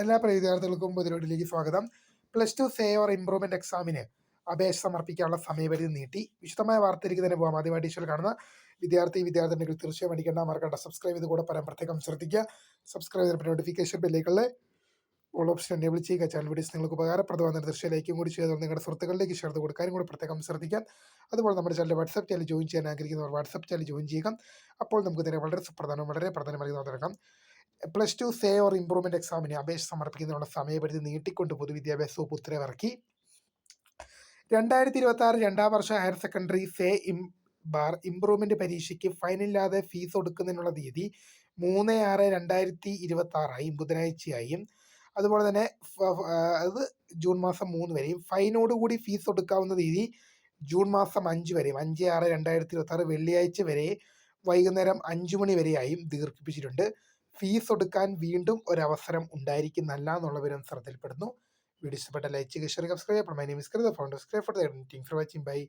എല്ലാ പ്രിയ വിദ്യാർത്ഥികൾക്കും പുതിയ സ്വാഗതം. +2 സേ ഓർ ഇംപ്രൂവ്മെന്റ് എക്സാമിന് അപേക്ഷ സമർപ്പിക്കാനുള്ള സമയപരിധി നീട്ടി. വിശദമായ വാർത്തയിലേക്ക് തന്നെ പോകാം. ആദ്യമായിട്ട് ഈശ്വർ കാണുന്ന വിദ്യാർത്ഥിനികൾ തീർച്ചയായും അടിക്കേണ്ട മറക്കണ്ട സബ്സ്ക്രൈബ് ചെയ്ത് കൂടെ പറയാൻ പ്രത്യേകം ശ്രദ്ധിക്കുക. സബ്സ്ക്രൈബ് ചെയ്ത നോട്ടിഫിക്കേഷൻ ബെല്ലുകളിലെ ഓൾ ഓപ്ഷൻ എനേബിൾ ചെയ്യുക. ചാനൽ വീഡിയോസ് നിങ്ങൾക്ക് ഉപകാരപ്രദമായ തീർച്ചയായും ലൈക്കും കൂടി ചെയ്ത് നിങ്ങളുടെ സുഹൃത്തുക്കളിലേക്ക് ഷെയർ ചെയ്ത് കൊടുക്കാനും കൂടി പ്രത്യേകം ശ്രദ്ധിക്കാം. അതുപോലെ നമ്മുടെ ചാനൽ വാട്സ്ആപ്പ് ചാനൽ ജോയിൻ ചെയ്യാൻ ആഗ്രഹിക്കുന്നവർ വാട്സ്ആപ്പ് ചാനൽ ജോയിൻ ചെയ്യുക. അപ്പോൾ നമുക്ക് തന്നെ വളരെ പ്രധാനമായി തുടങ്ങാം. +2 സേ ഓർ ഇംപ്രൂവ്മെന്റ് എക്സാമിന് അപേക്ഷ സമർപ്പിക്കുന്നതിനുള്ള സമയപരിധി നീട്ടിക്കൊണ്ട് പൊതുവിദ്യാഭ്യാസ വകുപ്പ് ഉത്തരവിറക്കി. 2026 രണ്ടാം വർഷ ഹയർ സെക്കൻഡറി സേ ഇംപ്രൂവ്മെന്റ് പരീക്ഷയ്ക്ക് ഫൈനില്ലാതെ ഫീസ് ഒടുക്കുന്നതിനുള്ള തീയതി 3/6/2026 ബുധനാഴ്ചയായും അതുപോലെ തന്നെ അത് ജൂൺ മാസം 3 വരെയും ഫൈനോടുകൂടി ഫീസ് ഒടുക്കാവുന്ന തീയതി ജൂൺ മാസം 5 വരെയും 5/6/2026 വെള്ളിയാഴ്ച വരെ വൈകുന്നേരം 5 മണി വരെയായും ദീർഘിപ്പിച്ചിട്ടുണ്ട്. ഫീസ് ഒടുക്കാൻ വീണ്ടും ഒരവസരം ഉണ്ടായിരിക്കുന്നല്ല എന്നുള്ള വിവരം ശ്രദ്ധയിൽപ്പെടുന്നു. വീഡിയോ ഇഷ്ടപ്പെട്ട ലൈക്ക് ചെയ്യുക, share, subscribe. My name is Kritha, founder for watching. By.